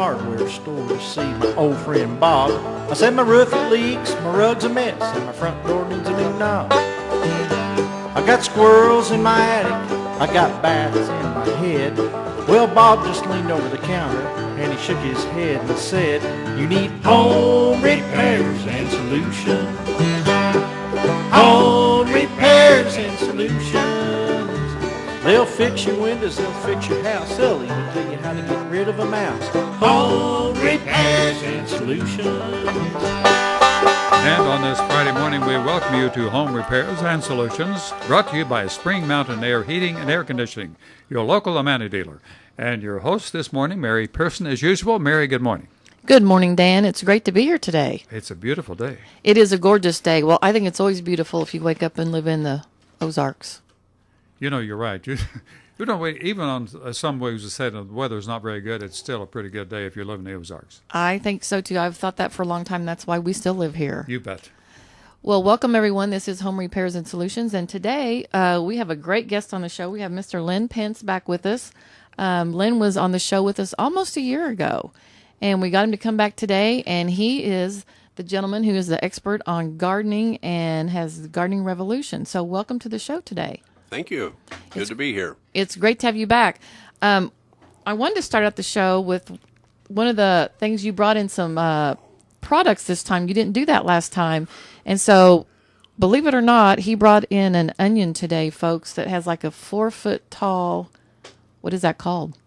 hardware store to see my old friend Bob. I said my roof it leaks, my rug's a mess, and my front door needs a new knob. I got squirrels in my attic, I got bats in my head. Well, Bob just leaned over the counter and he shook his head and said, "You need home repairs and solutions. Home repairs and solutions. They'll fix your windows, they'll fix your house, they'll even tell you how to get rid of a mouse. Home repairs and solutions." And on this Friday morning, we welcome you to Home Repairs and Solutions, brought to you by Spring Mountain Air Heating and Air Conditioning, your local Amana dealer. And your host this morning, Mary Pearson, as usual. Mary, good morning. Good morning, Dan. It's great to be here today. It's a beautiful day. It is a gorgeous day. Well, I think it's always beautiful if you wake up and live in the Ozarks. You know, you're right. You don't wait, even on some ways, said the weather's not very good, it's still a pretty good day if you live in the Ozarks. I think so, too. I've thought that for a long time. That's why we still live here. You bet. Well, welcome, everyone. This is Home Repairs and Solutions, and today we have a great guest on the show. We have Mr. Len Pence back with us. Len was on the show with us almost a year ago, and we got him to come back today, and he is the gentleman who is the expert on gardening and has the Gardening Revolution. So welcome to the show today. Thank you. Good to be here. It's great to have you back. I wanted to start out the show with one of the things you brought in some products this time. You didn't do that last time. And so, believe it or not, he brought in an onion today, folks, that has like a 4-foot tall, what is that called?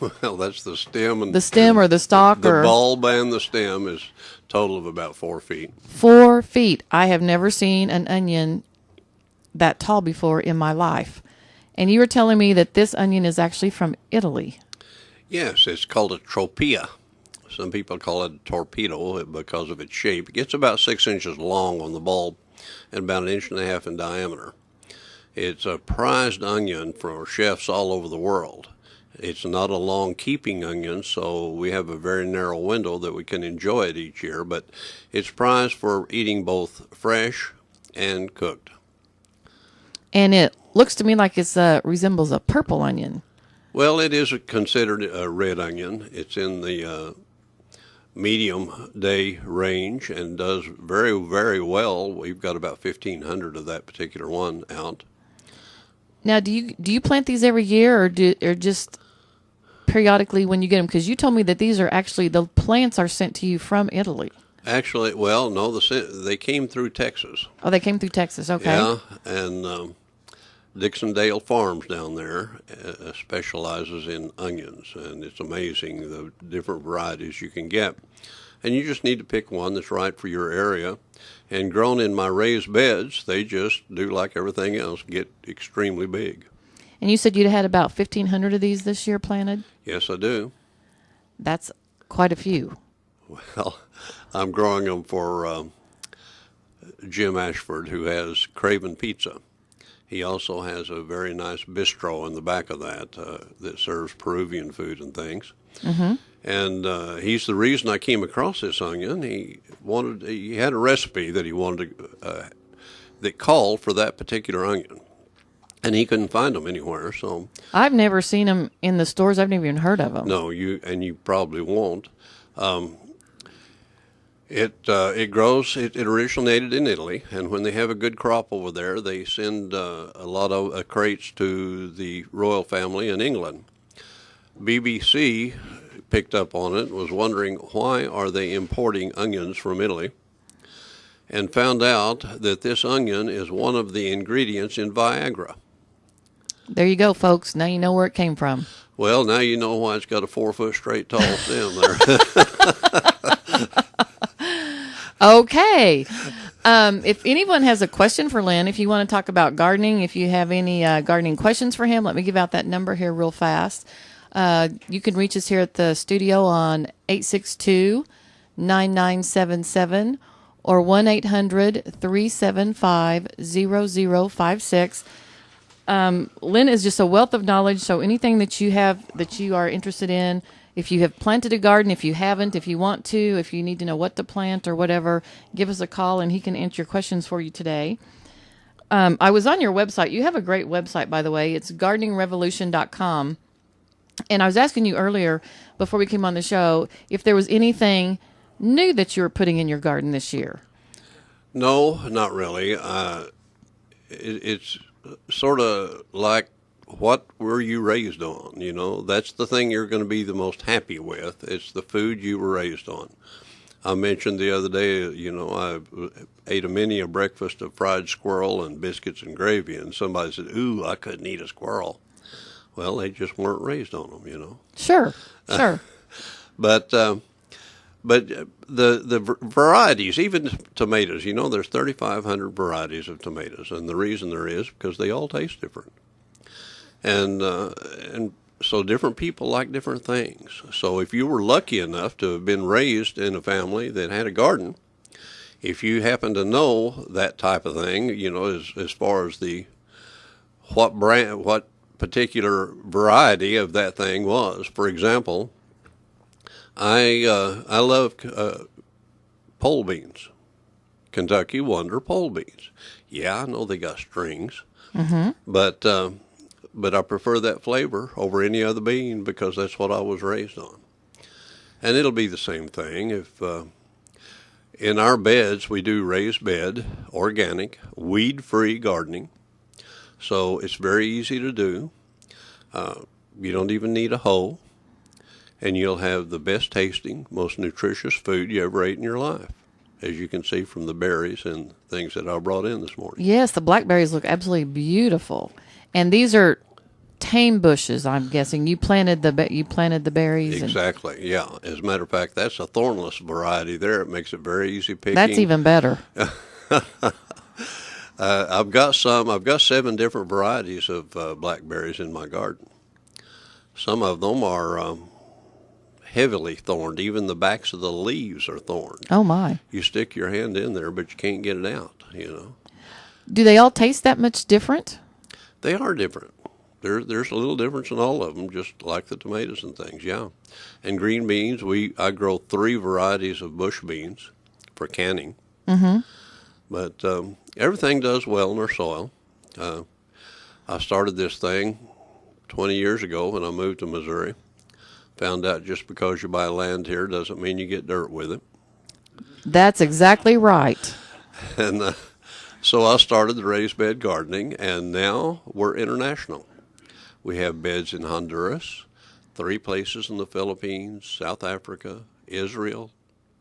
Well, that's the stem. And the stem or the stalk? The bulb and the stem is a total of about 4 feet. 4 feet. I have never seen an onion that tall before in my life. And you were telling me that this onion is actually from Italy. Yes, it's called a tropea. Some people call it a torpedo because of its shape. It gets about 6 inches long on the bulb and about 1.5 inches in diameter. It's a prized onion for chefs all over the world. It's not a long-keeping onion, so we have a very narrow window that we can enjoy it each year, but it's prized for eating both fresh and cooked. And it looks to me like it resembles a purple onion. Well, it is considered a red onion. It's in the medium day range and does very, very well. We've got about 1,500 of that particular one out. Now, do you plant these every year or just periodically when you get them? Because you told me that these are actually, the plants are sent to you from Italy. Actually, well, no, they came through Texas. Oh, they came through Texas, okay. Yeah, and Dixondale Farms down there specializes in onions, and it's amazing the different varieties you can get. And you just need to pick one that's right for your area. And grown in my raised beds, they just do like everything else, get extremely big. And you said you'd had about 1,500 of these this year planted? Yes, I do. That's quite a few. Well, I'm growing them for Jim Ashford, who has Craven Pizza. He also has a very nice bistro in the back of that that serves Peruvian food and things. Mm-hmm. And he's the reason I came across this onion. He had a recipe that he wanted to, that called for that particular onion, and he couldn't find them anywhere. So I've never seen them in the stores. I've never even heard of them. No, you probably won't. It grows. It originated in Italy, and when they have a good crop over there, they send a lot of crates to the royal family in England. BBC picked up on it, was wondering why are they importing onions from Italy, and found out that this onion is one of the ingredients in Viagra. There you go, folks. Now you know where it came from. Well, now you know why it's got a 4-foot straight tall stem there. Okay. If anyone has a question for Len, if you want to talk about gardening, if you have any gardening questions for him, let me give out that number here real fast. You can reach us here at the studio on 862-9977 or 1-800-375-0056. Len is just a wealth of knowledge, so anything that you have that you are interested in, if you have planted a garden, if you haven't, if you want to, if you need to know what to plant or whatever, give us a call and he can answer your questions for you today. I was on your website. You have a great website, by the way. It's gardeningrevolution.com. And I was asking you earlier, before we came on the show, if there was anything new that you were putting in your garden this year. No, not really. It's sort of like, what were you raised on? You know, that's the thing you're going to be the most happy with. It's the food you were raised on. I mentioned the other day, you know, I ate a breakfast of fried squirrel and biscuits and gravy, and somebody said, "Ooh, I couldn't eat a squirrel." Well, they just weren't raised on them, you know. Sure. But the varieties, even tomatoes, you know, there's 3,500 varieties of tomatoes, and the reason there is because they all taste different, and so different people like different things. So if you were lucky enough to have been raised in a family that had a garden, if you happen to know that type of thing, you know, as far as the what particular variety of that thing was. For example, I love pole beans, Kentucky Wonder pole beans. Yeah, I know they got strings, but I prefer that flavor over any other bean because that's what I was raised on. And it'll be the same thing if in our beds we do raised bed, organic, weed-free gardening. So it's very easy to do. You don't even need a hoe, and you'll have the best tasting, most nutritious food you ever ate in your life, as you can see from the berries and things that I brought in this morning. Yes, the blackberries look absolutely beautiful. And these are tame bushes, I'm guessing. You planted the berries. Exactly, yeah. As a matter of fact, that's a thornless variety there. It makes it very easy picking. That's even better. I've got 7 different varieties of blackberries in my garden. Some of them are heavily thorned. Even the backs of the leaves are thorned. Oh, my. You stick your hand in there, but you can't get it out, you know. Do they all taste that much different? They are different. There's a little difference in all of them, just like the tomatoes and things, yeah. And green beans, I grow 3 varieties of bush beans for canning. Mm-hmm. But everything does well in our soil. I started this thing 20 years ago when I moved to Missouri. Found out just because you buy land here doesn't mean you get dirt with it. That's exactly right. And so I started the raised bed gardening, and now we're international. We have beds in Honduras, 3 places in the Philippines, South Africa, Israel,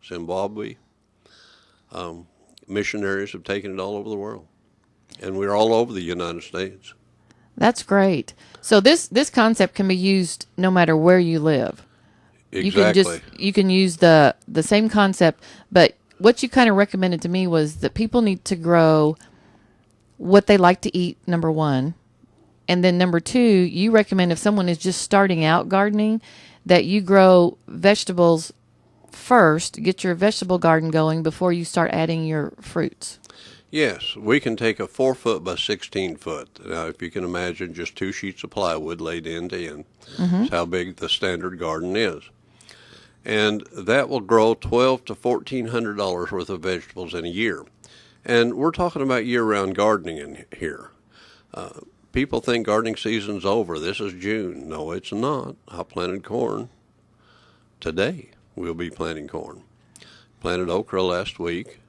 Zimbabwe. Missionaries have taken it all over the world, and we're all over the United States. That's great. So this concept can be used no matter where you live. Exactly. You can use the same concept, but what you kind of recommended to me was that people need to grow what they like to eat, number 1. And then number 2, you recommend if someone is just starting out gardening, that you grow vegetables first, get your vegetable garden going before you start adding your fruits. Yes, we can take a 4-foot by 16-foot. Now, if you can imagine, just 2 sheets of plywood laid end to end. That's how big the standard garden is. And that will grow $1,200 to $1,400 worth of vegetables in a year. And we're talking about year-round gardening in here. People think gardening season's over. This is June. No, it's not. I planted corn today. We'll be planting corn. Planted okra last week.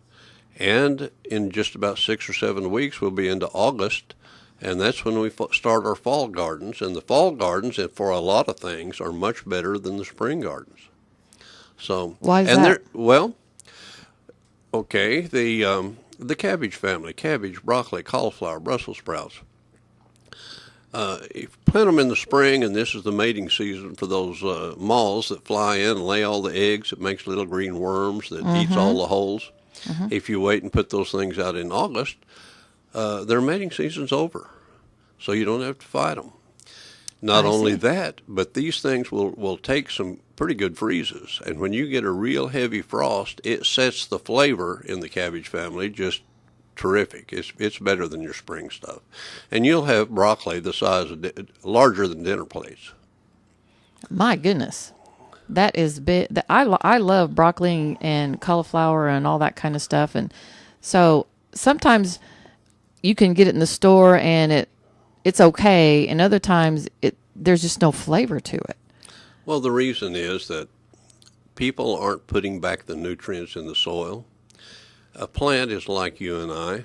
And in just about 6 or 7 weeks, we'll be into August, and that's when we start our fall gardens. And the fall gardens, for a lot of things, are much better than the spring gardens. So why is that? Well, okay, the cabbage family: cabbage, broccoli, cauliflower, Brussels sprouts. If you plant them in the spring, and this is the mating season for those moths that fly in and lay all the eggs, it makes little green worms that eats all the holes. If you wait and put those things out in August, their mating season's over, so you don't have to fight them. Not only that, but these things will take some pretty good freezes, and when you get a real heavy frost, it sets the flavor in the cabbage family just terrific. It's better than your spring stuff, and you'll have broccoli the size of larger than dinner plates. My goodness. That is big. I love broccoli and cauliflower and all that kind of stuff. And so sometimes you can get it in the store and it's okay. And other times there's just no flavor to it. Well, the reason is that people aren't putting back the nutrients in the soil. A plant is like you and I.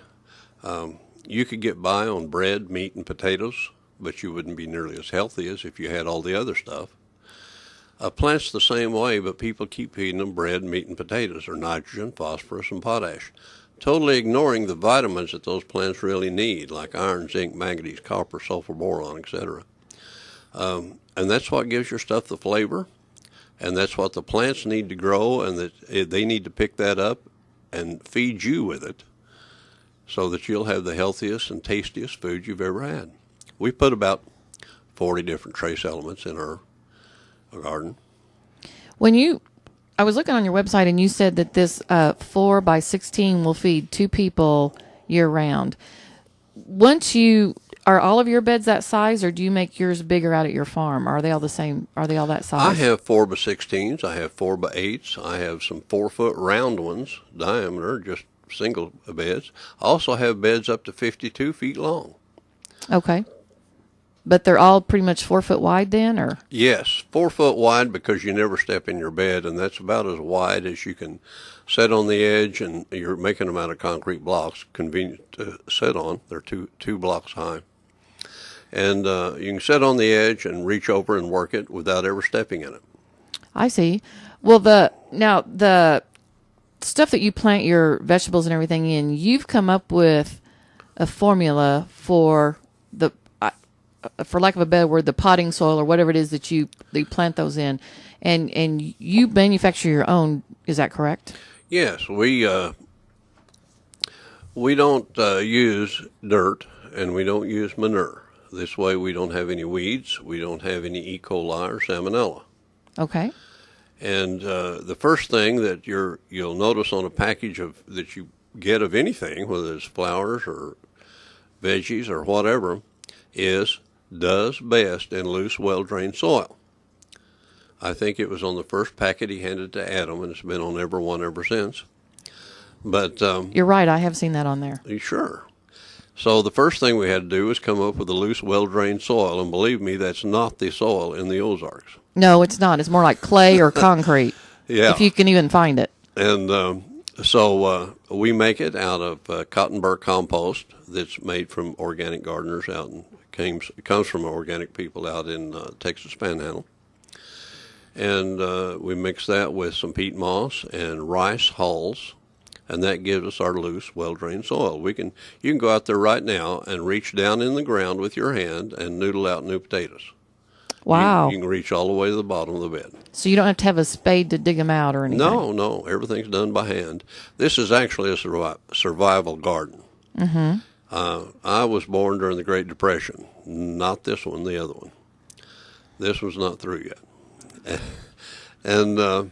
You could get by on bread, meat, and potatoes, but you wouldn't be nearly as healthy as if you had all the other stuff. A plant's the same way, but people keep feeding them bread, meat, and potatoes, or nitrogen, phosphorus, and potash, totally ignoring the vitamins that those plants really need, like iron, zinc, manganese, copper, sulfur, boron, etc. And that's what gives your stuff the flavor, and that's what the plants need to grow, and that they need to pick that up and feed you with it so that you'll have the healthiest and tastiest food you've ever had. We put about 40 different trace elements in our garden. I was looking on your website and you said that this 4x16 will feed 2 people year round. Are all of your beds that size, or do you make yours bigger out at your farm? Are they all the same? Are they all that size? I have 4x16s. I have 4x8s. I have some 4-foot round ones, diameter, just single beds. I also have beds up to 52 feet long. Okay. But they're all pretty much 4 foot wide then, or? Yes, 4 foot wide because you never step in your bed, and that's about as wide as you can sit on the edge, and you're making them out of concrete blocks, convenient to sit on. They're two blocks high. And you can sit on the edge and reach over and work it without ever stepping in it. I see. Well, the stuff that you plant your vegetables and everything in, you've come up with a formula for for lack of a better word, the potting soil or whatever it is that you plant those in, and you manufacture your own. Is that correct? Yes, we don't use dirt, and we don't use manure. This way, we don't have any weeds, we don't have any E. coli or salmonella. Okay. And the first thing that you'll notice on a package that you get of anything, whether it's flowers or veggies or whatever, is does best in loose, well-drained soil. I think it was on the first packet he handed to Adam, and it's been on every one ever since. But you're right, I have seen that on there. Sure. So the first thing we had to do was come up with a loose, well-drained soil, and believe me, that's not the soil in the Ozarks. No, it's not. It's more like clay or concrete. Yeah. If you can even find it. And so we make it out of cotton burr compost that's made from organic gardeners out in it comes from organic people out in Texas Panhandle. And we mix that with some peat moss and rice hulls, and that gives us our loose, well-drained soil. You can go out there right now and reach down in the ground with your hand and noodle out new potatoes. Wow. You can reach all the way to the bottom of the bed. So you don't have to have a spade to dig them out or anything? No, everything's done by hand. This is actually a survival garden. Mm-hmm. I was born during the Great Depression. Not this one, the other one. This one's not through yet. And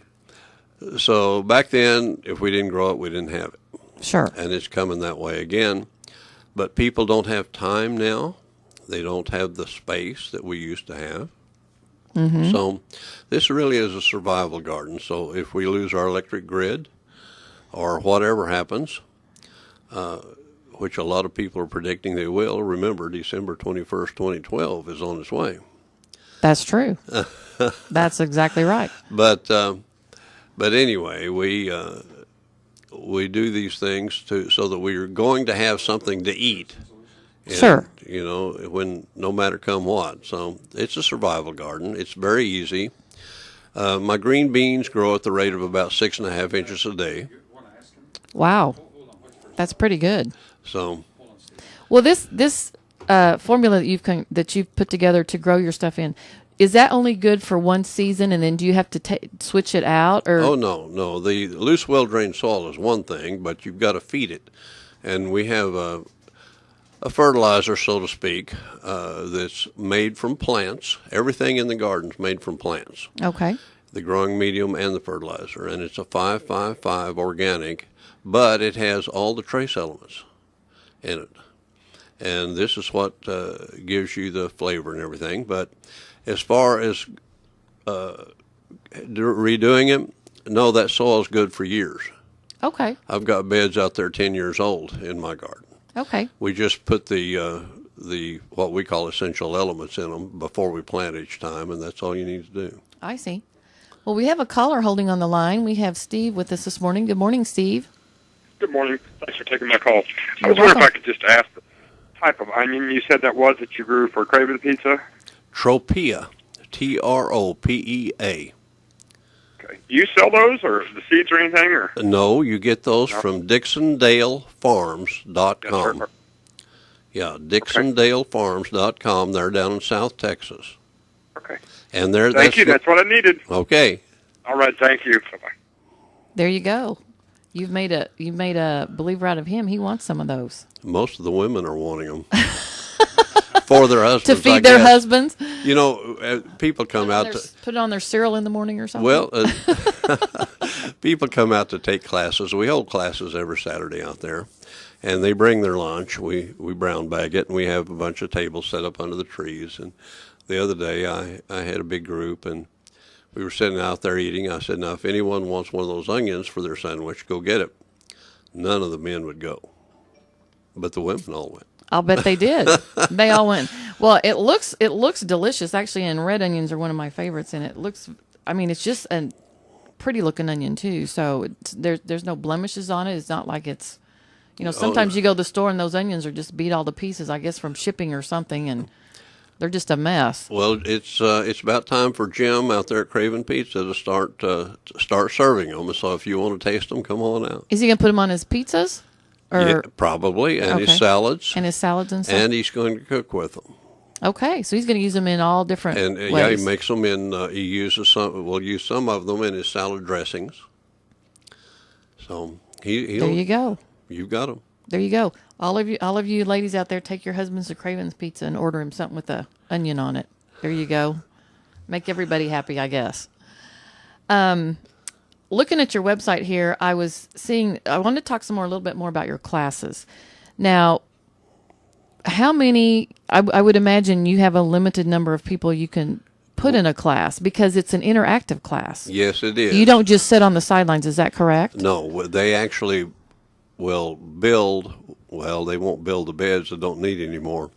so back then, if we didn't grow it, we didn't have it. Sure. And it's coming that way again. But people don't have time now. They don't have the space that we used to have. Mm-hmm. So this really is a survival garden. So if we lose our electric grid or whatever happens, which a lot of people are predicting they will, remember December 21st, 2012 is on its way. That's true. That's exactly right. But anyway, we do these things so that we're going to have something to eat. And, sure. When no matter come what. So it's a survival garden. It's very easy. My green beans grow at the rate of about 6.5 inches a day. Wow, that's pretty good. So, well, this formula that you've put together to grow your stuff in, is that only good for one season, and then do you have to switch it out? Or? Oh, no. The loose, well-drained soil is one thing, but you've got to feed it. And we have a fertilizer, so to speak, that's made from plants. Everything in the garden's made from plants. Okay. The growing medium and the fertilizer. And it's a 5-5-5 organic, but it has all the trace elements in it. And this is what gives you the flavor and everything. But as far as redoing it, no, that soil's good for years. Okay. I've got beds out there 10 years old in my garden. Okay. We just put the the what we call essential elements in them before we plant each time, and that's all you need to do. I see. Well, we have a caller holding on the line. We have Steve with us this morning. Good morning, Steve. Good morning. Thanks for taking my call. I You're was wondering if welcome. I could just ask the type of onion you said that you grew for Craven Pizza. Tropea, Tropea. Okay. Do you sell those, or the seeds or anything? Or No, you get those No. from DixondaleFarms.com. Yes, sir. Yeah, DixondaleFarms.com. They're down in South Texas. Okay. And they're Thank you. That's what I needed. okay. All right. Thank you. Bye-bye. There you go. You've made a believer out of him. He wants some of those Most of the women are wanting them for their to husbands. I feed their guess. husbands. You know, people come out to. Put it on their cereal in the morning or something. Well, people come out to take classes. We hold classes every Saturday out there, and they bring their lunch. We brown bag it, and we have a bunch of tables set up under the trees. And the other day, I had a big group, and we were sitting out there eating. I said, now, if anyone wants one of those onions for their sandwich, go get it. None of the men would go, but the women all went. I'll bet they did. They all went. Well, it looks delicious actually, and red onions are one of my favorites. And it looks, I mean, it's just a pretty looking onion too. So there's no blemishes on it. It's not like it's, sometimes you go to the store and those onions are just beat all to pieces, I guess, from shipping or something, and they're just a mess. Well, it's about time for Jim out there at Craven Pizza to start serving them. So if you want to taste them, come on out. Is he gonna put them on his pizzas? Or Yeah, probably, and his Okay. salads, and his salads and stuff? and he's going to cook with them. Okay, so he's going to use them in all different And ways. yeah, he makes them in. He uses some. Will use some of them in his salad dressings. So he. There you go. You got him. There you go. All of you ladies out there, take your husbands to Craven's Pizza and order him something with a onion on it. There you go. Make everybody happy, I guess. Looking at your website here, I wanted to talk a little bit more about your classes. Now, how many, I would imagine you have a limited number of people you can put in a class because it's an interactive class. Yes, it is. You don't just sit on the sidelines, is that correct? No, they actually will build. Well, they won't build the beds that don't need any more,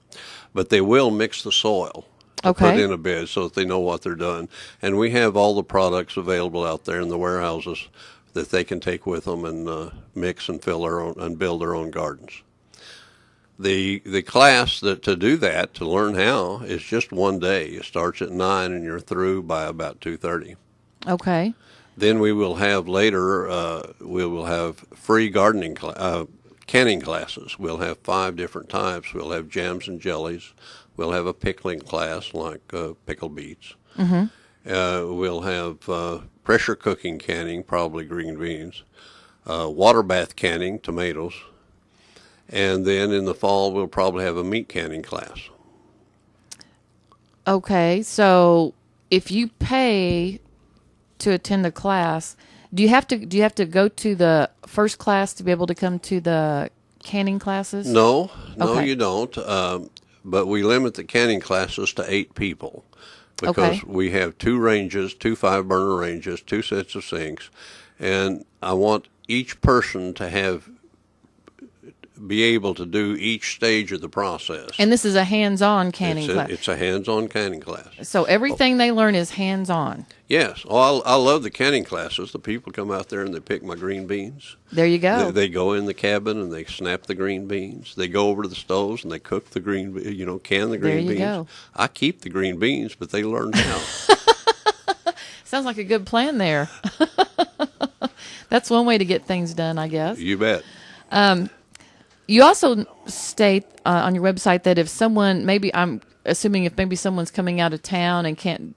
but they will mix the soil to Okay. put in a bed so that they know what they're doing. And we have all the products available out there in the warehouses that they can take with them and mix and fill their own and build their own gardens. The class to do that, to learn how, is just one day. It starts at 9 and you're through by about 2:30. Okay. Then we will have later, we will have free gardening canning classes. We'll have 5 different types. We'll have jams and jellies. We'll have a pickling class like pickled beets. Mm-hmm. We'll have pressure cooking canning, probably green beans. Water bath canning, tomatoes. And then in the fall, we'll probably have a meat canning class. Okay, so if you pay to attend the class, do you have to go to the first class to be able to come to the canning classes? No, Okay. you don't. But we limit the canning classes to 8 people because Okay. we have 2 ranges, 2 5-burner ranges, 2 sets of sinks, and I want each person to be able to do each stage of the process. And this is a hands-on canning class. It's a hands-on canning class. So everything they learn is hands-on. Yes. Oh, I love the canning classes. The people come out there and they pick my green beans. There you go. They go in the cabin and they snap the green beans. They go over to the stoves and they cook the can the green There you beans. go. I keep the green beans, but they learn how. Sounds like a good plan there. That's one way to get things done, I guess. You bet. You also state on your website that if someone, maybe I'm assuming if maybe someone's coming out of town and can't,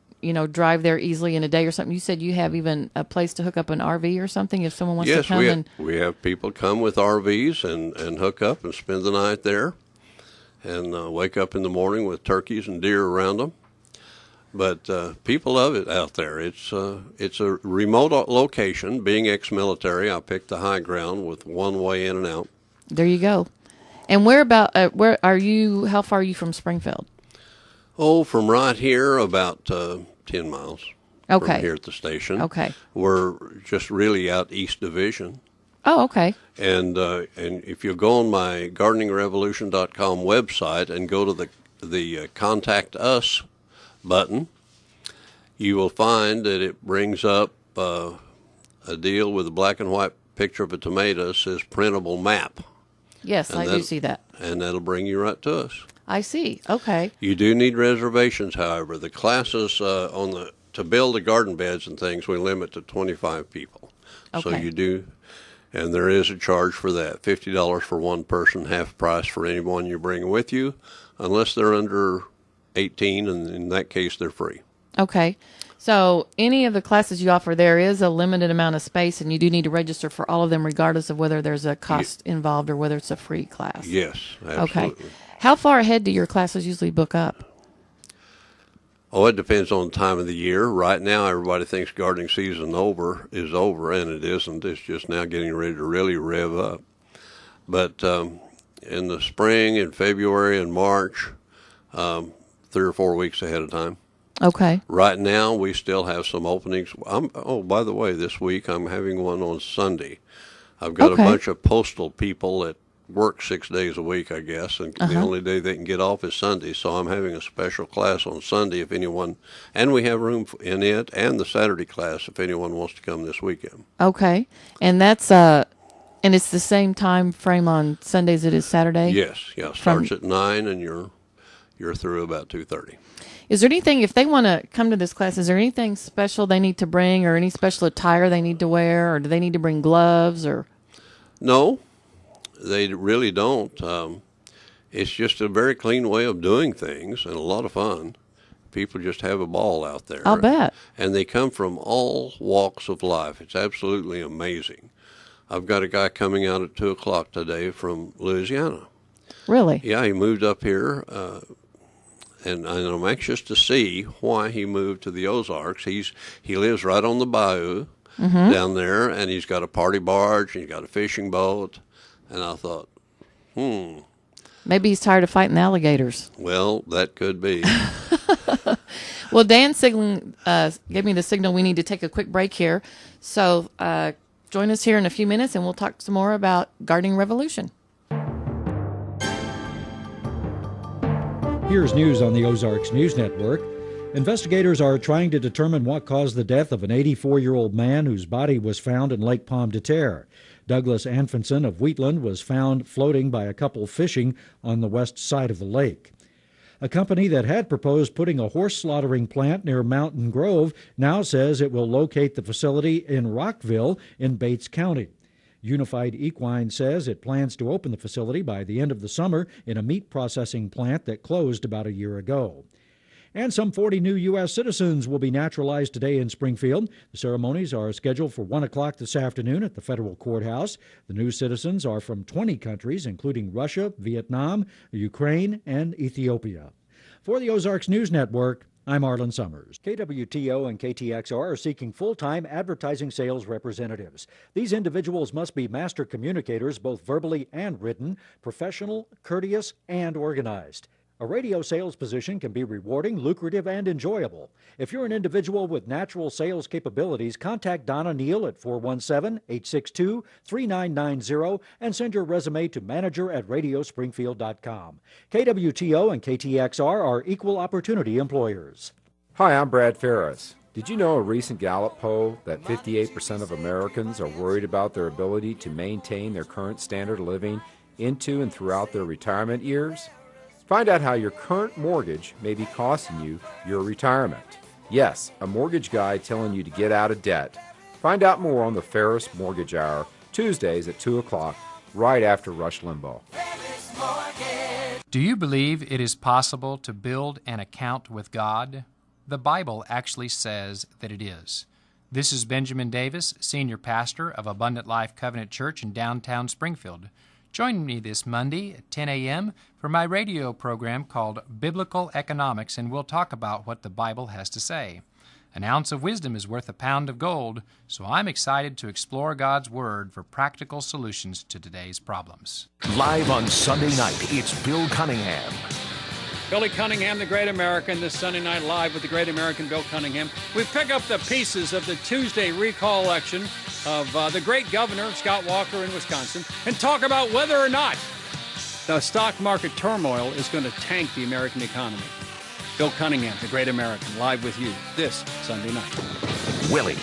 drive there easily in a day or something, you said you have even a place to hook up an RV or something if someone wants to Yes, come we have people come with RVs and hook up and spend the night there and wake up in the morning with turkeys and deer around them. But people love it out there. It's a remote location. Being ex-military, I picked the high ground with one way in and out. There you go. And where are you, how far are you from Springfield? Oh, from right here, about 10 miles Okay. from here at the station. Okay. We're just really out East Division. Oh, okay. And if you go on my gardeningrevolution.com website and go to the Contact Us button, you will find that it brings up a deal with a black and white picture of a tomato that says printable map. Yes, I do see that. And that'll bring you right to us. I see. Okay. You do need reservations, however. The classes to build the garden beds and things, we limit to 25 people. Okay. So you do, and there is a charge for that, $50 for one person, half price for anyone you bring with you, unless they're under 18, and in that case, they're free. Okay. So any of the classes you offer, there is a limited amount of space, and you do need to register for all of them, regardless of whether there's a cost involved or whether it's a free class. Yes, absolutely. Okay. How far ahead do your classes usually book up? Oh, it depends on the time of the year. Right now, everybody thinks gardening season is over, and it isn't. It's just now getting ready to really rev up. But in the spring, in February and March, 3 or 4 weeks ahead of time. Okay. Right now, we still have some openings. By the way, this week I'm having one on Sunday. I've got a bunch of postal people that work 6 days a week, I guess, and the only day they can get off is Sunday. So I'm having a special class on Sunday if anyone, and we have room in it, and the Saturday class if anyone wants to come this weekend. Okay. And that's and it's the same time frame on Sundays it is Saturday? Yes, yeah. Starts at 9 and you're through about 2:30. Is there anything, if they want to come to this class, is there anything special they need to bring, or any special attire they need to wear, or do they need to bring gloves, or? No, they really don't. It's just a very clean way of doing things and a lot of fun. People just have a ball out there. I'll bet. And they come from all walks of life. It's absolutely amazing. I've got a guy coming out at 2 o'clock today from Louisiana. Really? Yeah, he moved up here, and I'm anxious to see why he moved to the Ozarks. He lives right on the bayou down there, and he's got a party barge, and he's got a fishing boat. And I thought, Maybe he's tired of fighting alligators. well, that could be. Well, Dan gave me the signal we need to take a quick break here. So join us here in a few minutes, and we'll talk some more about Gardening Revolution. Here's news on the Ozarks News Network. Investigators are trying to determine what caused the death of an 84-year-old man whose body was found in Lake Pomme de Terre. Douglas Anfinson of Wheatland was found floating by a couple fishing on the west side of the lake. A company that had proposed putting a horse slaughtering plant near Mountain Grove now says it will locate the facility in Rockville in Bates County. Unified Equine says it plans to open the facility by the end of the summer in a meat processing plant that closed about a year ago. And some 40 new U.S. citizens will be naturalized today in Springfield. The ceremonies are scheduled for 1 o'clock this afternoon at the federal courthouse. The new citizens are from 20 countries, including Russia, Vietnam, Ukraine, and Ethiopia. For the Ozarks News Network, I'm Arlen Summers. KWTO and KTXR are seeking full-time advertising sales representatives. These individuals must be master communicators, both verbally and written, professional, courteous, and organized. A radio sales position can be rewarding, lucrative, and enjoyable. If you're an individual with natural sales capabilities, contact Donna Neal at 417-862-3990 and send your resume to manager@radiospringfield.com. KWTO and KTXR are equal opportunity employers. Hi, I'm Brad Ferris. Did you know a recent Gallup poll that 58% of Americans are worried about their ability to maintain their current standard of living into and throughout their retirement years? Find out how your current mortgage may be costing you your retirement. Yes, a mortgage guide telling you to get out of debt. Find out more on the Ferris Mortgage Hour, Tuesdays at 2 o'clock, right after Rush Limbaugh. Do you believe it is possible to build an account with God? The Bible actually says that it is. This is Benjamin Davis, Senior Pastor of Abundant Life Covenant Church in downtown Springfield. Join me this Monday at 10 a.m. for my radio program called Biblical Economics, and we'll talk about what the Bible has to say. An ounce of wisdom is worth a pound of gold, so I'm excited to explore God's Word for practical solutions to today's problems. Live on Sunday night, it's Bill Cunningham. Billy Cunningham, the Great American, this Sunday Night Live with the Great American Bill Cunningham. We pick up the pieces of the Tuesday recall election of the great governor, Scott Walker in Wisconsin, and talk about whether or not the stock market turmoil is going to tank the American economy. Bill Cunningham, the Great American, live with you this Sunday night. Willie.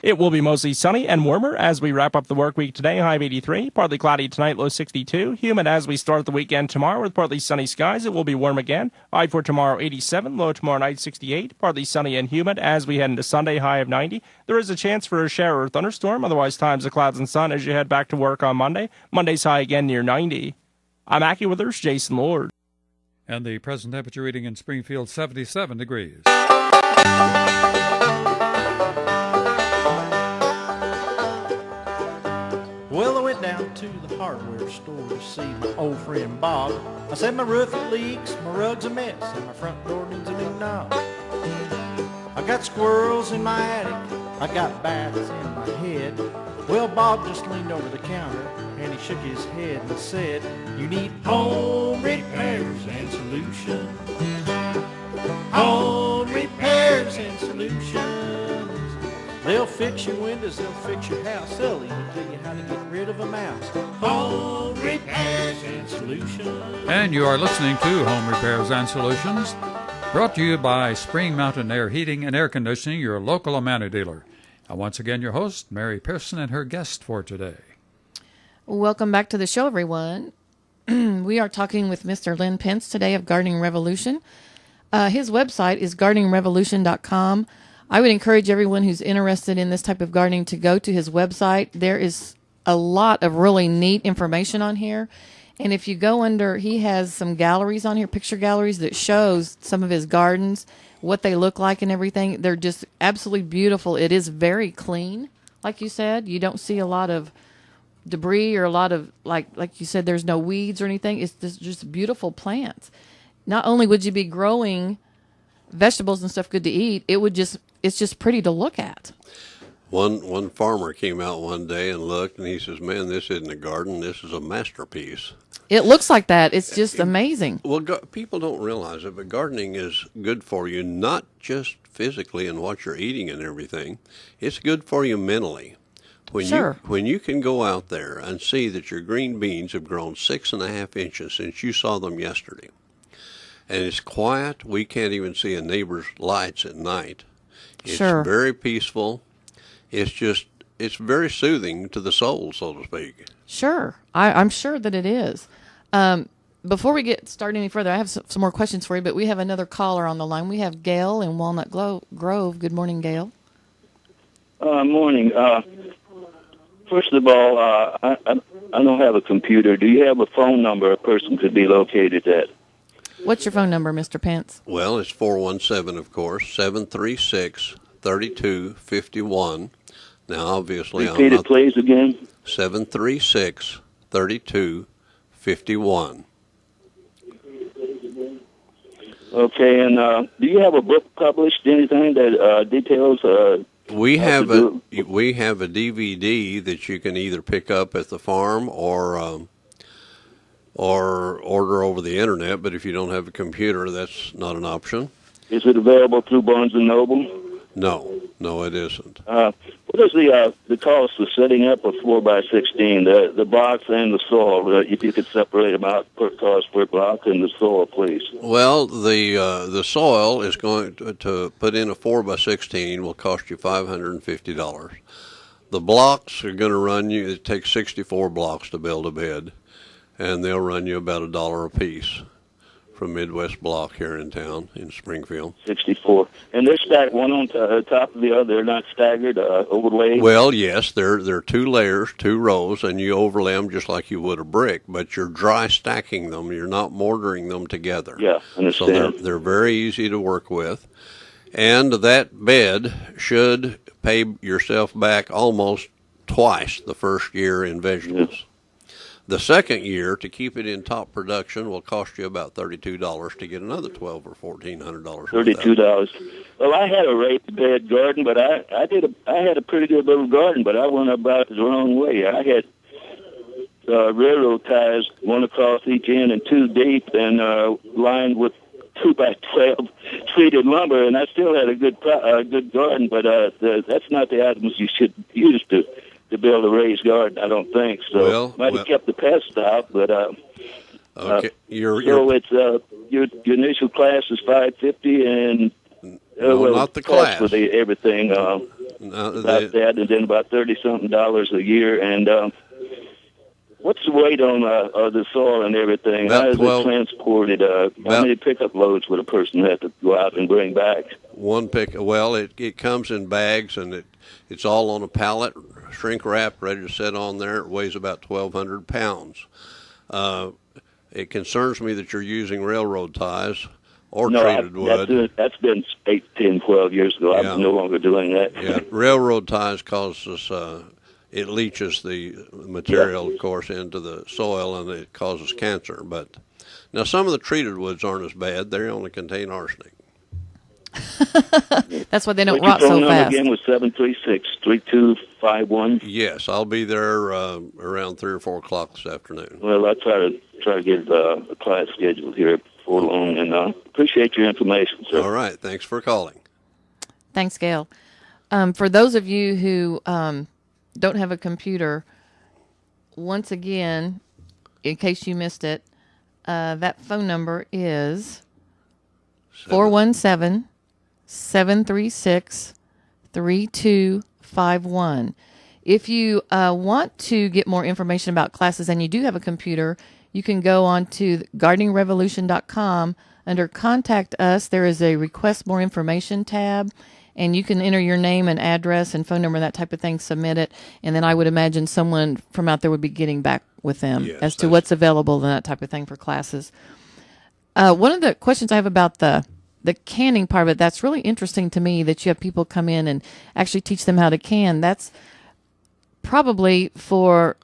It will be mostly sunny and warmer as we wrap up the work week today, high of 83. Partly cloudy tonight, low 62. Humid as we start the weekend tomorrow with partly sunny skies. It will be warm again. High for tomorrow, 87. Low tomorrow night, 68. Partly sunny and humid as we head into Sunday, high of 90. There is a chance for a shower or thunderstorm. Otherwise, times of clouds and sun as you head back to work on Monday. Monday's high again near 90. I'm AccuWeather's Jason Lord. And the present temperature reading in Springfield, 77 degrees. Well, I went down to the hardware store to see my old friend Bob. I said my roof it leaks, my rug's a mess, and my front door needs a new knob. I got squirrels in my attic, I got bats in my head. Well, Bob just leaned over the counter and he shook his head and said, "You need home repairs and solutions. Home repairs and solutions. They'll fix your windows, they'll fix your house, they'll even tell you how to get rid of a mouse. Home repairs and solutions." And you are listening to Home Repairs and Solutions, brought to you by Spring Mountain Air Heating and Air Conditioning, your local Amana dealer. And once again, your host, Mary Pearson, and her guest for today. Welcome back to the show, everyone. We are talking with Mr. Lynn Pence today of Gardening Revolution. His website is gardeningrevolution.com. I would encourage everyone who's interested in this type of gardening to go to his website. There is a lot of really neat information on here. And if you go under, he has some galleries on here, picture galleries that shows some of his gardens, what they look like and everything. They're just absolutely beautiful. It is very clean, like you said. You don't see a lot of debris or a lot of, like you said, there's no weeds or anything. It's just beautiful plants. Not only would you be growing vegetables and stuff good to eat, it's just pretty to look at. One farmer came out one day and looked, and he says, "Man, this isn't a garden. This is a masterpiece." It looks like that. It's just amazing. Well, people don't realize it, but gardening is good for you, not just physically and what you're eating and everything. It's good for you mentally. When you can go out there and see that your green beans have grown 6.5 inches since you saw them yesterday, and it's quiet, we can't even see a neighbor's lights at night. It's very peaceful. It's very soothing to the soul, so to speak. Sure. I'm sure that it is. Before we get started any further, I have some more questions for you, but we have another caller on the line. We have Gail in Walnut Grove. Good morning, Gail. Morning. First of all, I don't have a computer. Do you have a phone number a person could be located at? What's your phone number, Mr. Pence? Well, it's 417, of course, 736-3251. Now, obviously, repeat it, please, again. 736-3251. Okay, and do you have a book published? Anything that details? We have a DVD that you can either pick up at the farm or order over the internet. But if you don't have a computer, that's not an option. Is it available through Barnes and Noble? No, it isn't. What is the cost of setting up a 4x16? The blocks and the soil. If you could separate them out per cost per block and the soil, please. Well, the soil is going to put in a 4x16 will cost you $550. The blocks are going to run you. It takes 64 blocks to build a bed, and they'll run you about $1 a piece from Midwest Block here in town in Springfield. 64. And they're stacked one on top of the other. They're not staggered, overlaid? Well, yes, they're 2 layers, 2 rows, and you overlay them just like you would a brick, but you're dry stacking them. You're not mortaring them together. Yeah, I understand. So they're very easy to work with. And that bed should pay yourself back almost twice the first year in vegetables. Yeah. The second year, to keep it in top production, will cost you about $32 to get another $1,200 or $1,400. $32. Well, I had a raised bed garden, but I had a pretty good little garden, but I went about it the wrong way. I had railroad ties, one across each end and 2 deep, and lined with 2x12 treated lumber, and I still had a good garden. But that's not the items you should use to build a raised garden. I don't think so. Might have kept the pests out, but okay. So it's your initial class is $550, and not the class for everything. About that, and then about $30-something a year, and. What's the weight on the soil and everything? How is it transported? How many pickup loads would a person have to go out and bring back? One pick. Well, it comes in bags, and it's all on a pallet, shrink wrap, ready to set on there. It weighs about 1,200 pounds. It concerns me that you're using railroad ties or treated wood. That's been 8, 10, 12 years ago. I'm no longer doing that. Yeah, railroad ties cause us. It leaches the material, of course, into the soil, and it causes cancer. But now some of the treated woods aren't as bad. They only contain arsenic. That's why they don't rot so fast. Again was 736-3251. Yes, I'll be there around 3 or 4 o'clock this afternoon. Well, I'll try to get a class scheduled here before long, and appreciate your information, sir. All right, thanks for calling. Thanks, Gail. For those of you who don't have a computer, once again, in case you missed it, that phone number is 417-736-3251. If you want to get more information about classes and you do have a computer, you can go on to gardeningrevolution.com. Under Contact Us, there is a Request More Information tab, and you can enter your name and address and phone number and that type of thing, submit it, and then I would imagine someone from out there would be getting back with them as to what's available and that type of thing for classes. One of the questions I have about the canning part of it, that's really interesting to me, that you have people come in and actually teach them how to can. That's probably, for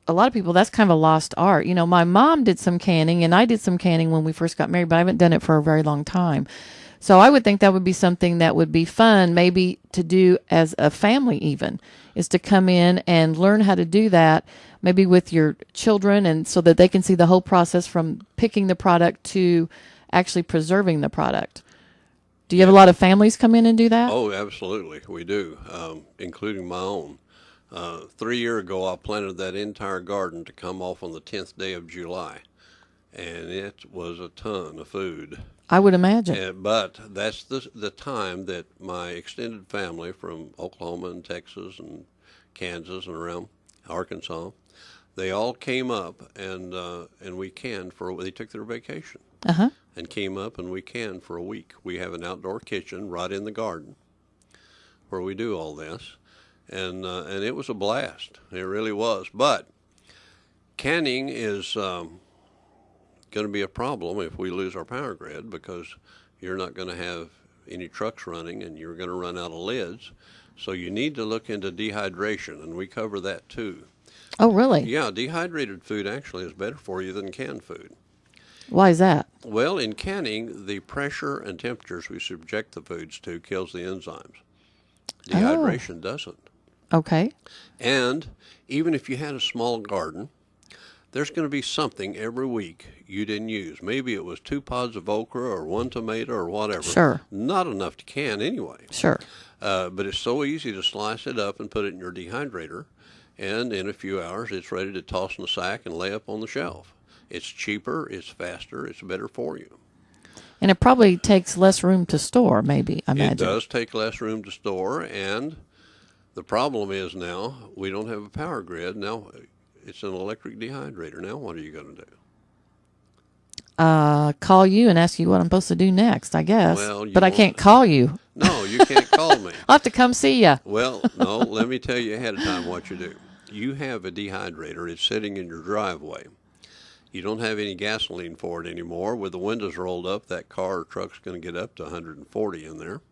a lot of people, that's kind of a lost art. You know, my mom did some canning, and I did some canning when we first got married, but I haven't done it for a very long time. So I would think that would be something that would be fun, maybe to do as a family even, is to come in and learn how to do that, maybe with your children, and so that they can see the whole process from picking the product to actually preserving the product. Do you have a lot of families come in and do that? Oh, absolutely. We do, including my own. 3 years ago, I planted that entire garden to come off on the 10th day of July, and it was a ton of food. I would imagine. But that's the time that my extended family from Oklahoma and Texas and Kansas and around Arkansas, they all came up and we canned they took their vacation and came up, and we canned for a week. We have an outdoor kitchen right in the garden where we do all this, and it was a blast. It really was. But canning is going to be a problem if we lose our power grid, because you're not going to have any trucks running and you're going to run out of lids. So you need to look into dehydration, and we cover that too. Oh, really? Yeah, dehydrated food actually is better for you than canned food. Why is that? Well, in canning, the pressure and temperatures we subject the foods to kills the enzymes. Dehydration doesn't. Okay. And even if you had a small garden, there's going to be something every week you didn't use. Maybe it was 2 pods of okra or 1 tomato or whatever. Sure. Not enough to can anyway. Sure. But it's so easy to slice it up and put it in your dehydrator, and in a few hours it's ready to toss in a sack and lay up on the shelf. It's cheaper, it's faster, it's better for you. And it probably takes less room to store, maybe, I imagine. It does take less room to store, and the problem is now we don't have a power grid. Now it's an electric dehydrator. Now what are you going to do? Call you and ask you what I'm supposed to do next, I guess. Well, but I can't call you. No, you can't call me. I'll have to come see you. Well, no, let me tell you ahead of time what you do. You have a dehydrator. It's sitting in your driveway. You don't have any gasoline for it anymore. With the windows rolled up, that car or truck's going to get up to 140 in there.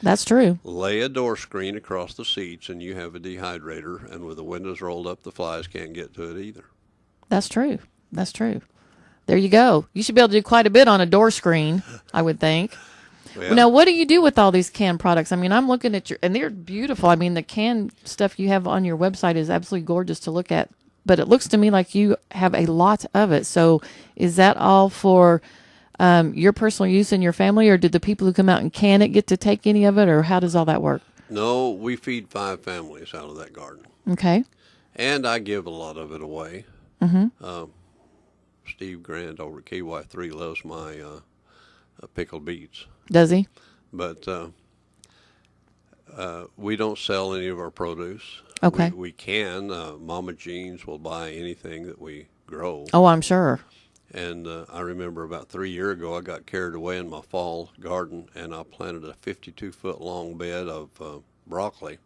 That's true. Lay a door screen across the seats, and you have a dehydrator, and with the windows rolled up, the flies can't get to it either. That's true. That's true. There you go. You should be able to do quite a bit on a door screen, I would think. Well, now, what do you do with all these canned products? I mean, I'm looking at and they're beautiful. I mean, the canned stuff you have on your website is absolutely gorgeous to look at. but it looks to me like you have a lot of it. So is that all for your personal use in your family, or did the people who come out and can it get to take any of it, or how does all that work? No, we feed 5 families out of that garden. Okay. And I give a lot of it away. Mm-hmm. Steve Grant over at KY3 loves my pickled beets. Does he? But we don't sell any of our produce. Okay. We can. Mama Jean's will buy anything that we grow. Oh, I'm sure. And I remember about 3 years ago, I got carried away in my fall garden, and I planted a 52-foot-long bed of broccoli.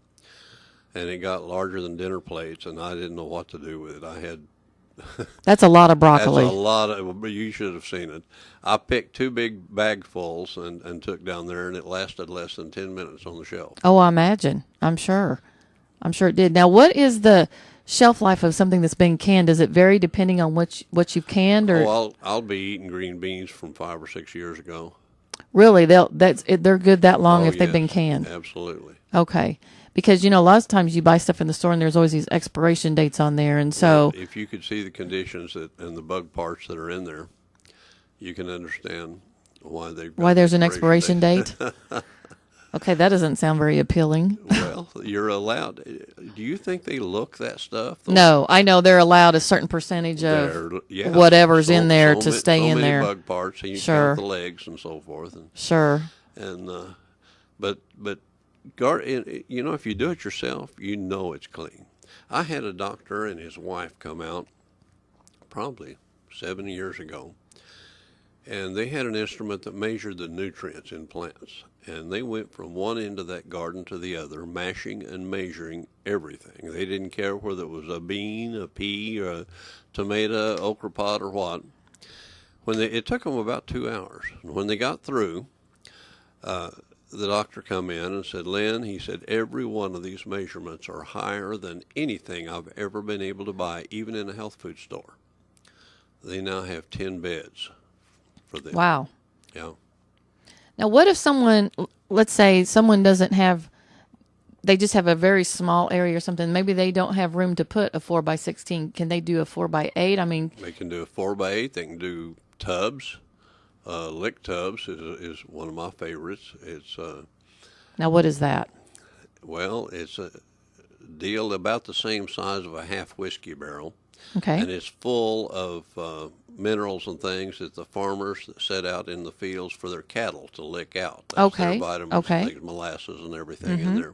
And it got larger than dinner plates, and I didn't know what to do with it. I had... That's a lot of broccoli. That's a lot of... You should have seen it. I picked 2 big bagfuls and took down there, and it lasted less than 10 minutes on the shelf. Oh, I imagine. I'm sure it did. Now, what is the shelf life of something that's been canned? Does it vary depending on what you've canned? Or I'll be eating green beans from 5 or 6 years ago. Really, they're good that long if they've Yes, been canned. Absolutely. Okay, because a lot of times you buy stuff in the store and there's always these expiration dates on there, and so if you could see the conditions and the bug parts that are in there, you can understand why there's an expiration date. Okay, that doesn't sound very appealing. Well, you're allowed. Do you think they look that stuff? No, I know they're allowed a certain percentage of whatever's in there to stay in there. Bug parts, and you Sure. count the legs and so forth. And, Sure. And but if you do it yourself, it's clean. I had a doctor and his wife come out probably 7 years ago, and they had an instrument that measured the nutrients in plants. And they went from one end of that garden to the other, mashing and measuring everything. They didn't care whether it was a bean, a pea, or a tomato, okra pod, or what. It took them about 2 hours. And when they got through, the doctor come in and said, Lynn, he said, every one of these measurements are higher than anything I've ever been able to buy, even in a health food store. They now have 10 beds for them. Wow. Yeah. Now, what if someone, let's say someone doesn't have, they just have a very small area or something. Maybe they don't have room to put a 4x16. Can they do a 4x8? I mean, they can do a 4x8. They can do tubs. Lick tubs is one of my favorites. It's now, what is that? Well, it's a deal about the same size of a half whiskey barrel. Okay. And it's full of minerals and things that the farmers set out in the fields for their cattle to lick out. That's their vitamins, things, molasses, and everything in there.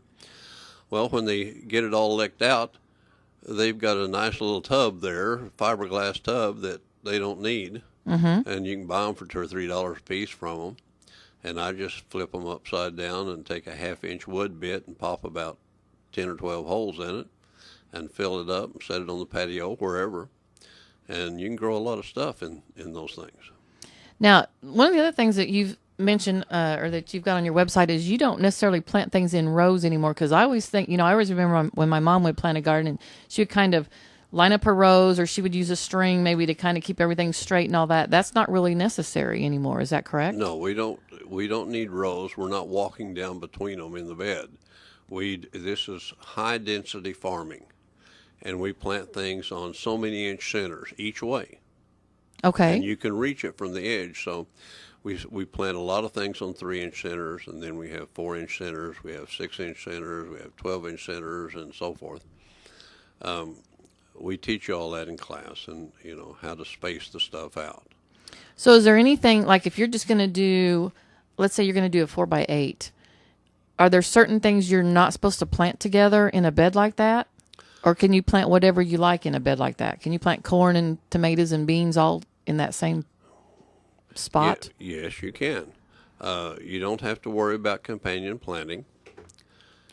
Well, when they get it all licked out, they've got a nice little tub there, fiberglass tub that they don't need. And you can buy them for $2 or $3 a piece from them. And I just flip them upside down and take a 1/2-inch wood bit and pop about 10 or 12 holes in it and fill it up and set it on the patio, wherever. And you can grow a lot of stuff in those things. Now, one of the other things that you've mentioned or that you've got on your website is you don't necessarily plant things in rows anymore, because I always think, I always remember when my mom would plant a garden, and she would kind of line up her rows, or she would use a string maybe to kind of keep everything straight and all that. That's not really necessary anymore. Is that correct? No, we don't need rows. We're not walking down between them in the bed. This is high density farming, and we plant things on so many inch centers each way. Okay. And you can reach it from the edge. So we plant a lot of things on 3-inch centers, and then we have 4-inch centers, we have 6-inch centers, we have 12-inch centers, and so forth. We teach you all that in class, and how to space the stuff out. So is there anything, like if you're just going to do, let's say you're going to do a 4x8, are there certain things you're not supposed to plant together in a bed like that? Or can you plant whatever you like in a bed like that? Can you plant corn and tomatoes and beans all in that same spot? Yes, you can. You don't have to worry about companion planting.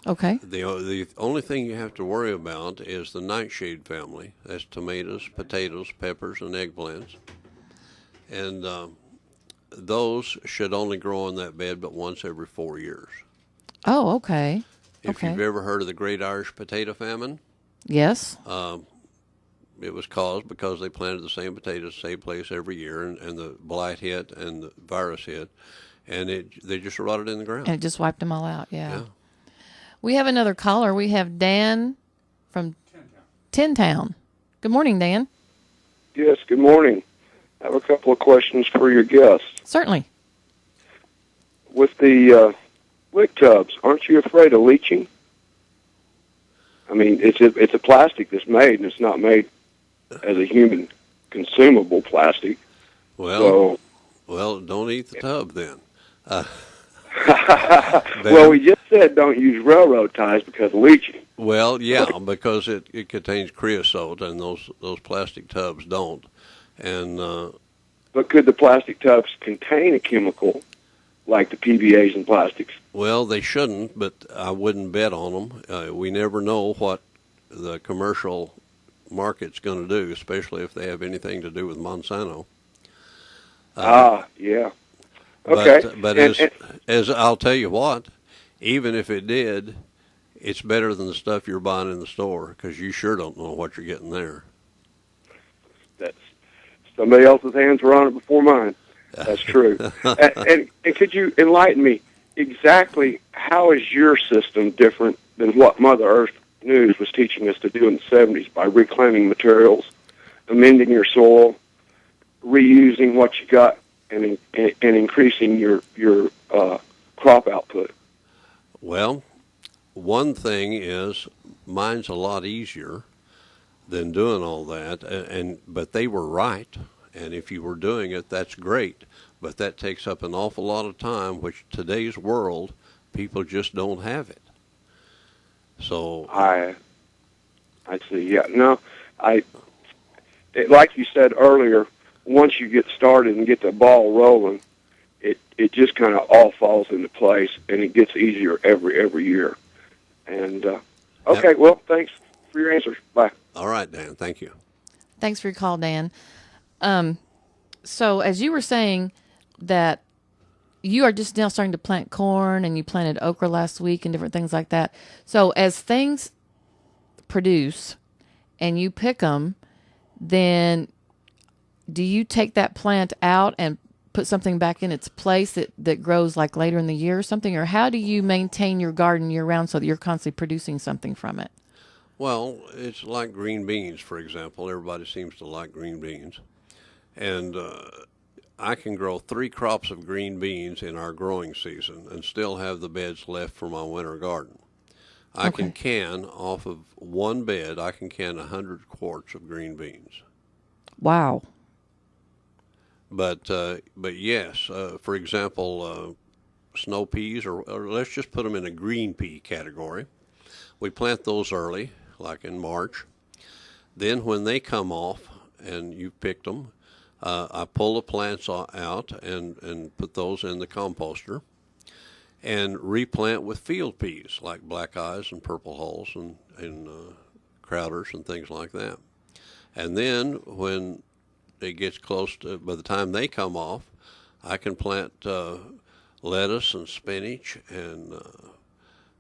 Okay. The only thing you have to worry about is the nightshade family. That's tomatoes, potatoes, peppers, and eggplants. And those should only grow in that bed but once every 4 years. Oh, okay. If you've ever heard of the Great Irish Potato Famine. Yes. It was caused because they planted the same potatoes, same place every year, and the blight hit and the virus hit, and they just rotted in the ground. And it just wiped them all out, yeah. We have another caller. We have Dan from Tin Town. Good morning, Dan. Yes, good morning. I have a couple of questions for your guest. Certainly. With the lick tubs, aren't you afraid of leaching? I mean, it's a plastic that's made, and it's not made as a human consumable plastic. Well, don't eat the tub then. Well, we just said don't use railroad ties because of leaching. Well, yeah, because it contains creosote, and those plastic tubs don't. And but could the plastic tubs contain a chemical like the PVAs and plastics? Well, they shouldn't, but I wouldn't bet on them. We never know what the commercial market's going to do, especially if they have anything to do with Monsanto. Yeah. Okay. But as I'll tell you what, even if it did, it's better than the stuff you're buying in the store, because you sure don't know what you're getting there. That's somebody else's hands were on it before mine. That's true. and could you enlighten me exactly how is your system different than what Mother Earth News was teaching us to do in the 70s by reclaiming materials, amending your soil, reusing what you got, and increasing your crop output? Well, one thing is mine's a lot easier than doing all that, but they were right. And if you were doing it, that's great. But that takes up an awful lot of time, which today's world, people just don't have it. So I see. Yeah. No, like you said earlier, once you get started and get the ball rolling, it just kind of all falls into place, and it gets easier every year. And okay, Yep. Well, thanks for your answers. Bye. All right, Dan. Thank you. Thanks for your call, Dan. So as you were saying that you are just now starting to plant corn, and you planted okra last week and different things like that. So as things produce and you pick them, then do you take that plant out and put something back in its place that grows like later in the year or something? Or how do you maintain your garden year round so that you're constantly producing something from it? Well, it's like green beans, for example. Everybody seems to like green beans. And I can grow 3 crops of green beans in our growing season and still have the beds left for my winter garden. I can can, off of one bed, I can can 100 quarts of green beans. Wow. But yes, for example, snow peas, or let's just put them in a green pea category. We plant those early, like in March. Then when they come off and you've picked them, I pull the plants out and put those in the composter and replant with field peas like black eyes and purple hulls and crowders and things like that. And then when it gets close to, by the time they come off, I can plant lettuce and spinach and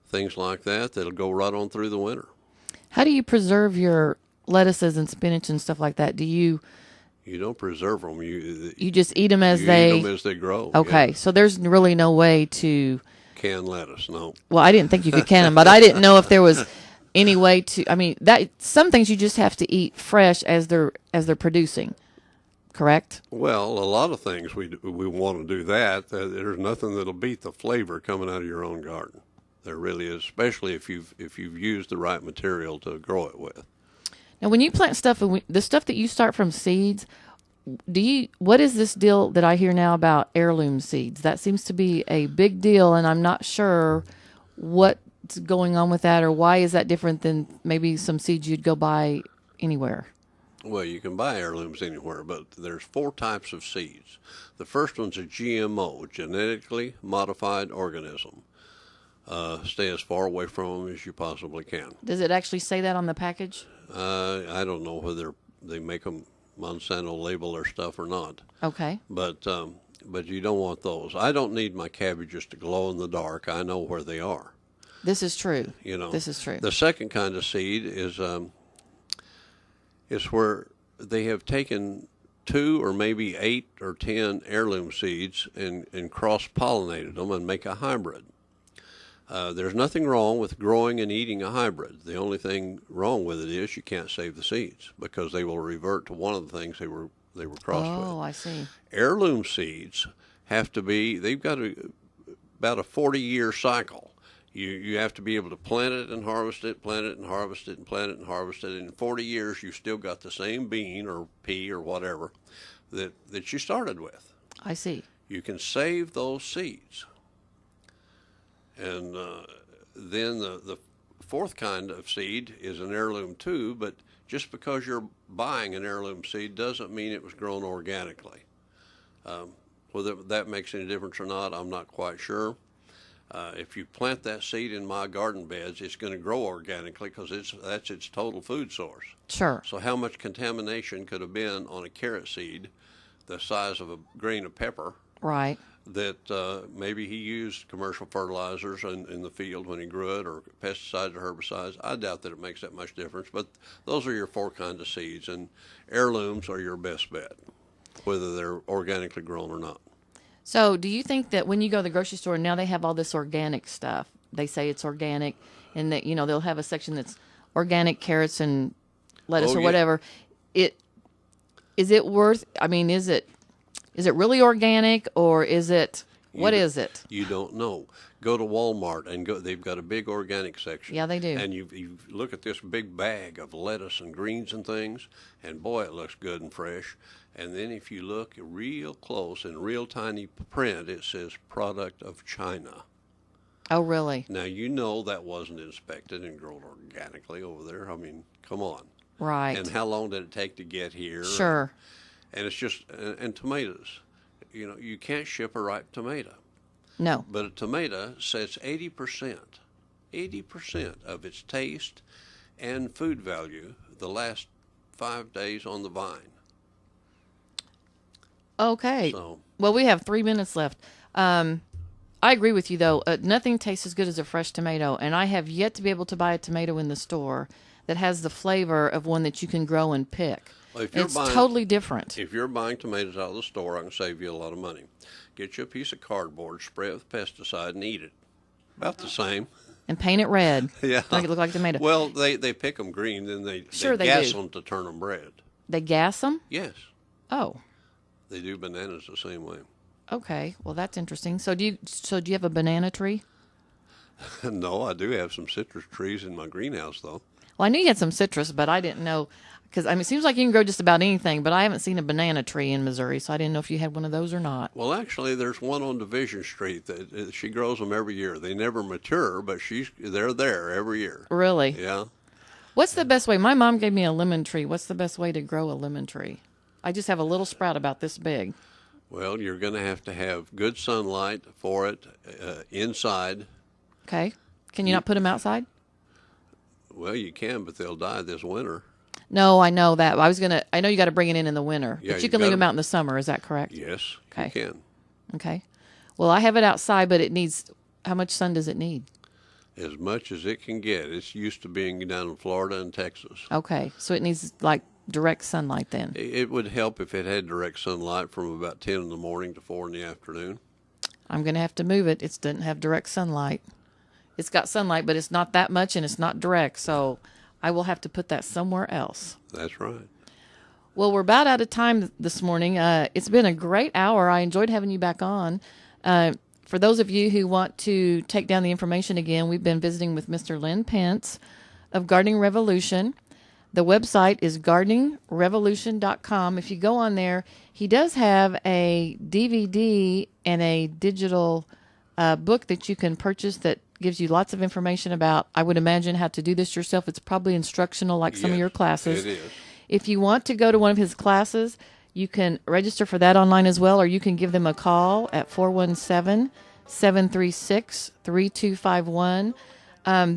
things like that that'll go right on through the winter. How do you preserve your lettuces and spinach and stuff like that? You don't preserve them. You just eat them as eat them as they grow. Okay, yeah. so there's really no way to can lettuce. No. Well, I didn't think you could can them, but I didn't know if there was any way to. I mean, that some things you just have to eat fresh as they're producing. Correct? Well, a lot of things we want to do that. There's nothing that'll beat the flavor coming out of your own garden. There really is, especially if you've used the right material to grow it with. Now, when you plant stuff, the stuff that you start from seeds, what is this deal that I hear now about heirloom seeds? That seems to be a big deal, and I'm not sure what's going on with that, or why is that different than maybe some seeds you'd go buy anywhere? Well, you can buy heirlooms anywhere, but there's 4 types of seeds. The first one's a GMO, genetically modified organism. Stay as far away from them as you possibly can. Does it actually say that on the package? I don't know whether they make them Monsanto label their stuff or not. Okay. But you don't want those. I don't need my cabbages to glow in the dark. I know where they are. This is true. This is true. The second kind of seed is where they have taken 2 or maybe 8 or 10 heirloom seeds and cross-pollinated them and make a hybrid. There's nothing wrong with growing and eating a hybrid. The only thing wrong with it is you can't save the seeds because they will revert to one of the things they were crossed with. Oh, I see. Heirloom seeds they've got about a 40-year cycle. You have to be able to plant it and harvest it, plant it and harvest it, and plant it and harvest it. And in 40 years, you've still got the same bean or pea or whatever that you started with. I see. You can save those seeds. And then the fourth kind of seed is an heirloom too, but just because you're buying an heirloom seed doesn't mean it was grown organically. Whether that makes any difference or not, I'm not quite sure. If you plant that seed in my garden beds, it's going to grow organically because that's its total food source. Sure. So how much contamination could have been on a carrot seed the size of a grain of pepper? Right. That maybe he used commercial fertilizers in the field when he grew it, or pesticides or herbicides. I doubt that it makes that much difference, but those are your four kinds of seeds, and heirlooms are your best bet, whether they're organically grown or not. So do you think that when you go to the grocery store, now they have all this organic stuff, they say it's organic, and that, they'll have a section that's organic carrots and lettuce or whatever. Is it worth, is it really organic, or is it, what is it? You don't know. Go to Walmart and they've got a big organic section. Yeah, they do. And you look at this big bag of lettuce and greens and things, and boy, it looks good and fresh. And then if you look real close in real tiny print, it says product of China. Oh, really? Now, that wasn't inspected and grown organically over there. Come on. Right. And how long did it take to get here? Sure. And it's just, and tomatoes, you can't ship a ripe tomato. No. But a tomato says 80% of its taste and food value the last 5 days on the vine. Okay. So, well, we have 3 minutes left. I agree with you, though. Nothing tastes as good as a fresh tomato, and I have yet to be able to buy a tomato in the store that has the flavor of one that you can grow and pick. well, It's totally different. If you're buying tomatoes out of the store, I can save you a lot of money. Get you a piece of cardboard, spray it with pesticide, and eat it. About the same. And paint it red. Yeah. Make it look like a tomato. Well, they pick them green, then they gas them to turn them red. They gas them? Yes. Oh. They do bananas the same way. Okay. Well, that's interesting. So do you have a banana tree? No, I do have some citrus trees in my greenhouse, though. Well, I knew you had some citrus, but I didn't know, because it seems like you can grow just about anything, but I haven't seen a banana tree in Missouri, so I didn't know if you had one of those or not. Well, actually, there's one on Division Street that she grows them every year. They never mature, but they're there every year. Really? Yeah. What's the best way? My mom gave me a lemon tree. What's the best way to grow a lemon tree? I just have a little sprout about this big. Well, you're going to have good sunlight for it inside. Okay. Can you not put them outside? Well, you can, but they'll die this winter. No, I know that. I know you got to bring it in the winter, Yeah, but you can leave them out in the summer. Is that correct? Yes, Okay. you can. Okay. Well, I have it outside, but how much sun does it need? As much as it can get. It's used to being down in Florida and Texas. Okay. So it needs like direct sunlight then. It would help if it had direct sunlight from about 10 in the morning to 4 in the afternoon. I'm going to have to move it. It doesn't have direct sunlight. It's got sunlight, but it's not that much and it's not direct. So I will have to put that somewhere else. That's right. Well, we're about out of time this morning. It's been a great hour. I enjoyed having you back on. For those of you who want to take down the information again, we've been visiting with Mr. Lynn Pence of Gardening Revolution. The website is gardeningrevolution.com. If you go on there, he does have a DVD and a digital book that you can purchase that gives you lots of information about, I would imagine, how to do this yourself. It's probably instructional like some of your classes. It is. If you want to go to one of his classes, you can register for that online as well, or you can give them a call at 417-736-3251.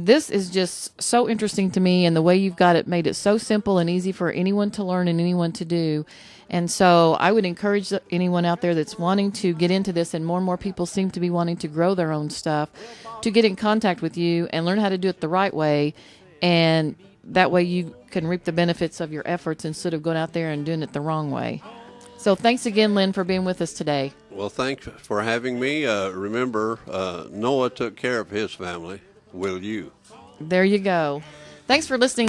This is just so interesting to me, and the way you've got it made it so simple and easy for anyone to learn and anyone to do. And so I would encourage anyone out there that's wanting to get into this, and more people seem to be wanting to grow their own stuff, to get in contact with you and learn how to do it the right way. And that way you can reap the benefits of your efforts instead of going out there and doing it the wrong way. So thanks again, Lynn, for being with us today. Well, thanks for having me. Remember, Noah took care of his family. Will you? There you go. Thanks for listening.